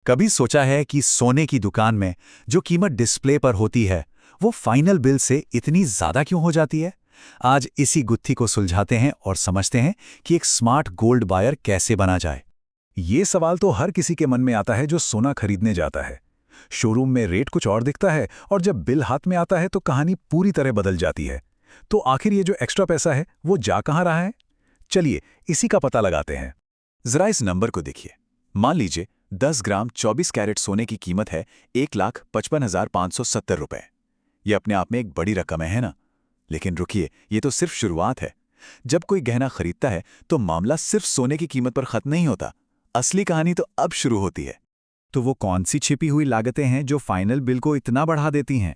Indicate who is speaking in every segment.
Speaker 1: कभी सोचा है कि सोने की दुकान में जो कीमत डिस्प्ले पर होती है वो फाइनल बिल से इतनी ज्यादा क्यों हो जाती है? आज इसी गुत्थी को सुलझाते हैं और समझते हैं कि एक स्मार्ट गोल्ड बायर कैसे बना जाए।
Speaker 2: ये सवाल तो हर किसी के मन में आता है जो सोना खरीदने जाता है। शोरूम में रेट कुछ और दिखता है और जब बिल हाथ में आता है तो कहानी पूरी तरह बदल जाती है। तो आखिर ये जो एक्स्ट्रा पैसा है वो जा कहाँ रहा है? चलिए इसी का पता लगाते हैं।
Speaker 3: जरा इस नंबर को देखिए। मान लीजिए 10 ग्राम 24 कैरेट सोने की कीमत है 1,55,570 रुपए। ये अपने आप में एक बड़ी रकम है ना? लेकिन रुकिए, ये तो सिर्फ शुरुआत है। जब कोई गहना खरीदता है तो मामला सिर्फ सोने की कीमत पर खत्म नहीं होता। असली कहानी तो अब शुरू होती है।
Speaker 1: तो वो कौन सी छिपी हुई लागतें हैं जो फाइनल बिल को इतना बढ़ा देती हैं?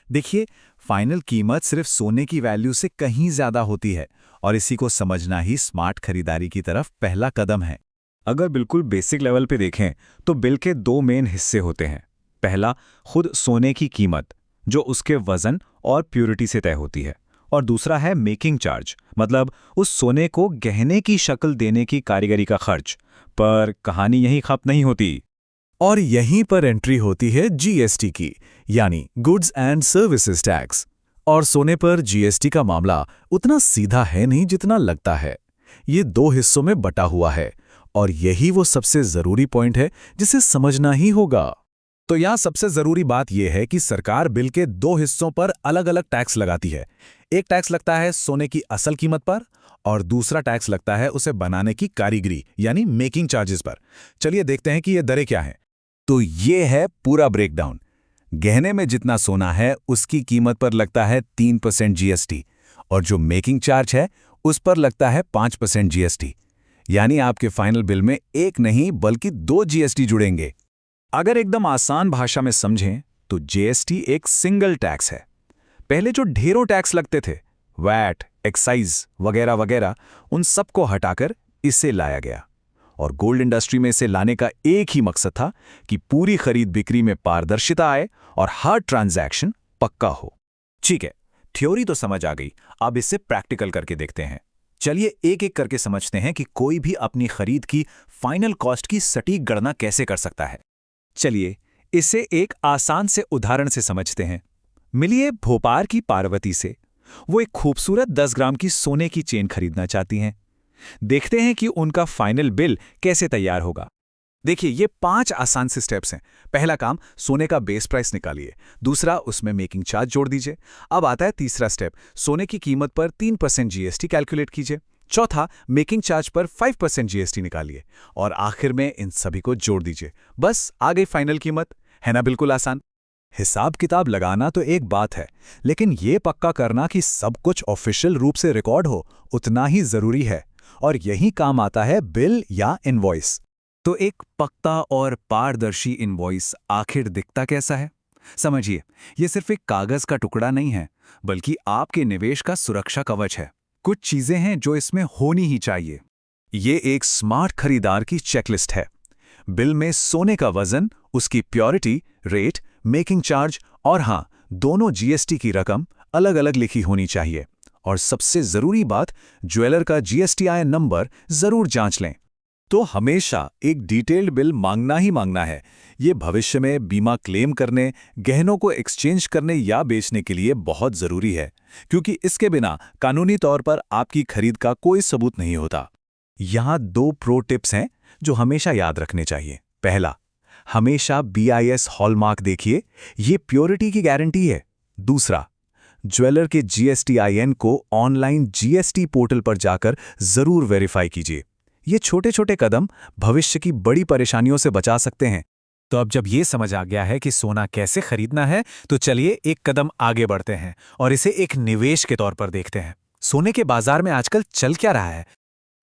Speaker 1: देखिए, फाइनल कीमत सिर्फ सोने की वैल्यू से कहीं ज्यादा होती है और इसी को समझना ही स्मार्ट खरीदारी की तरफ पहला कदम है।
Speaker 2: अगर बिल्कुल बेसिक लेवल पे देखें तो बिल के दो मेन हिस्से होते हैं। पहला, खुद सोने की कीमत जो उसके वजन और प्योरिटी से तय होती है, और दूसरा है मेकिंग चार्ज, मतलब उस सोने को गहने की शक्ल देने की कारीगरी का खर्च। पर कहानी यहीं खत्म नहीं होती।
Speaker 1: और यहीं पर एंट्री होती है जीएसटी की, यानी गुड्स एंड सर्विसेज टैक्स। और सोने पर जीएसटी का मामला उतना सीधा है नहीं जितना लगता है। ये दो हिस्सों में बटा हुआ है और यही वो सबसे जरूरी पॉइंट है जिसे समझना ही होगा।
Speaker 2: तो यहाँ सबसे जरूरी बात यह है कि सरकार बिल के दो हिस्सों पर अलग अलग टैक्स लगाती है। एक टैक्स लगता है सोने की असल कीमत पर और दूसरा टैक्स लगता है उसे बनाने की कारीगरी यानी मेकिंग चार्जेस पर। चलिए देखते हैं कि ये दरें क्या हैं। तो ये है पूरा ब्रेकडाउन। गहने में जितना सोना है उसकी कीमत पर लगता है 3% जीएसटी और जो मेकिंग चार्ज है उस पर लगता है 5% जीएसटी। यानी आपके फाइनल बिल में एक नहीं बल्कि दो जीएसटी जुड़ेंगे। अगर एकदम आसान भाषा में समझें तो जीएसटी एक सिंगल टैक्स है। पहले जो ढेरों टैक्स लगते थे, वैट, एक्साइज वगैरह वगैरह, उन सबको हटाकर इसे लाया गया। और गोल्ड इंडस्ट्री में इसे लाने का एक ही मकसद था कि पूरी खरीद बिक्री में पारदर्शिता आए और हर ट्रांजैक्शन पक्का हो। ठीक है, थ्योरी तो समझ आ गई, अब इसे प्रैक्टिकल करके देखते हैं। चलिए एक एक करके समझते हैं कि कोई भी अपनी खरीद की फाइनल कॉस्ट की सटीक गणना कैसे कर सकता है। चलिए इसे एक आसान से उदाहरण से समझते हैं। मिलिए भोपाल की पार्वती से। वो एक खूबसूरत 10 ग्राम की सोने की चेन खरीदना चाहती हैं। देखते हैं कि उनका फाइनल बिल कैसे तैयार होगा। देखिए, ये 5 आसान से स्टेप्स हैं। पहला काम, सोने का बेस प्राइस निकालिए। दूसरा, उसमें मेकिंग चार्ज जोड़ दीजिए। अब आता है तीसरा स्टेप, सोने की कीमत पर 3% जीएसटी कैलकुलेट कीजिए। चौथा, मेकिंग चार्ज पर 5% जीएसटी निकालिए और आखिर में इन सभी को जोड़ दीजिए। बस आ गई फाइनल कीमत। है ना बिल्कुल आसान? हिसाब किताब लगाना तो एक बात है, लेकिन ये पक्का करना कि सब कुछ ऑफिशियल रूप से रिकॉर्ड हो उतना ही जरूरी है। और यही काम आता है बिल या इनवॉइस। तो एक पक्का और पारदर्शी इनवॉइस आखिर दिखता कैसा है? समझिए, ये सिर्फ एक कागज का टुकड़ा नहीं है, बल्कि आपके निवेश का सुरक्षा कवच है। कुछ चीजें हैं जो इसमें होनी ही चाहिए। ये एक स्मार्ट खरीदार की चेकलिस्ट है। बिल में सोने का वजन, उसकी प्योरिटी, रेट, मेकिंग चार्ज और हां, दोनों जीएसटी की रकम अलग अलग लिखी होनी चाहिए। और सबसे जरूरी बात, ज्वेलर का जीएसटीआईएन नंबर जरूर जांच लें। तो हमेशा एक डिटेल्ड बिल मांगना ही मांगना है। ये भविष्य में बीमा क्लेम करने, गहनों को एक्सचेंज करने या बेचने के लिए बहुत जरूरी है, क्योंकि इसके बिना कानूनी तौर पर आपकी खरीद का कोई सबूत नहीं होता। यहाँ 2 प्रो टिप्स हैं जो हमेशा याद रखने चाहिए। पहला, हमेशा बीआईएस हॉलमार्क देखिए, ये प्योरिटी की गारंटी है। दूसरा, ज्वेलर के जीएसटीआईएन को ऑनलाइन जीएसटी पोर्टल पर जाकर जरूर वेरीफाई कीजिए। ये छोटे छोटे कदम भविष्य की बड़ी परेशानियों से बचा सकते हैं। तो अब जब ये समझ आ गया है कि सोना कैसे खरीदना है, तो चलिए एक कदम आगे बढ़ते हैं और इसे एक निवेश के तौर पर देखते हैं। सोने के बाजार में आजकल चल क्या रहा है?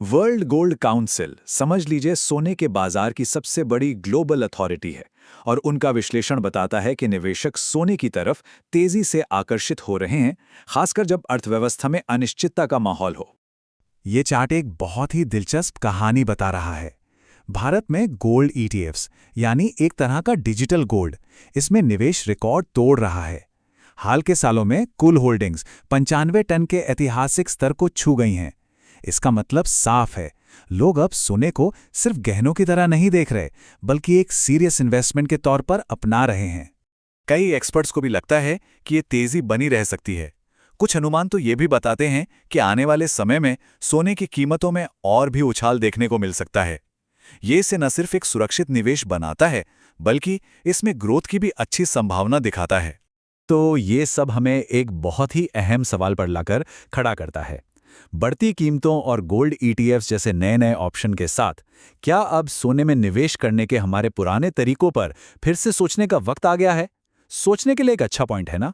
Speaker 2: वर्ल्ड गोल्ड काउंसिल, समझ लीजिए, सोने के बाजार की सबसे बड़ी ग्लोबल अथॉरिटी है और उनका विश्लेषण बताता है कि निवेशक सोने की तरफ तेजी से आकर्षित हो रहे हैं, खासकर जब अर्थव्यवस्था में अनिश्चितता का माहौल हो। ये चार्ट एक बहुत ही दिलचस्प कहानी बता रहा है। भारत में गोल्ड ईटीएफ्स, यानी एक तरह का डिजिटल गोल्ड, इसमें निवेश रिकॉर्ड तोड़ रहा है। हाल के सालों में कुल होल्डिंग्स 95 टन के ऐतिहासिक स्तर को छू गई हैं। इसका मतलब साफ है,
Speaker 1: लोग अब सोने को सिर्फ गहनों की तरह नहीं देख रहे, बल्कि एक सीरियस इन्वेस्टमेंट के तौर पर अपना रहे हैं।
Speaker 3: कई एक्सपर्ट्स को भी लगता है कि ये तेजी बनी रह सकती है। कुछ अनुमान तो ये भी बताते हैं कि आने वाले समय में सोने की कीमतों में और भी उछाल देखने को मिल सकता है। ये इसे न सिर्फ एक सुरक्षित निवेश बनाता है, बल्कि इसमें ग्रोथ की भी अच्छी संभावना दिखाता है।
Speaker 2: तो ये सब हमें एक बहुत ही अहम सवाल पर लाकर खड़ा करता है। बढ़ती कीमतों और गोल्ड ईटीएफ्स जैसे नए नए ऑप्शन के साथ क्या अब सोने में निवेश करने के हमारे पुराने तरीकों पर फिर से सोचने का वक्त आ गया है? सोचने के लिए एक अच्छा पॉइंट है ना?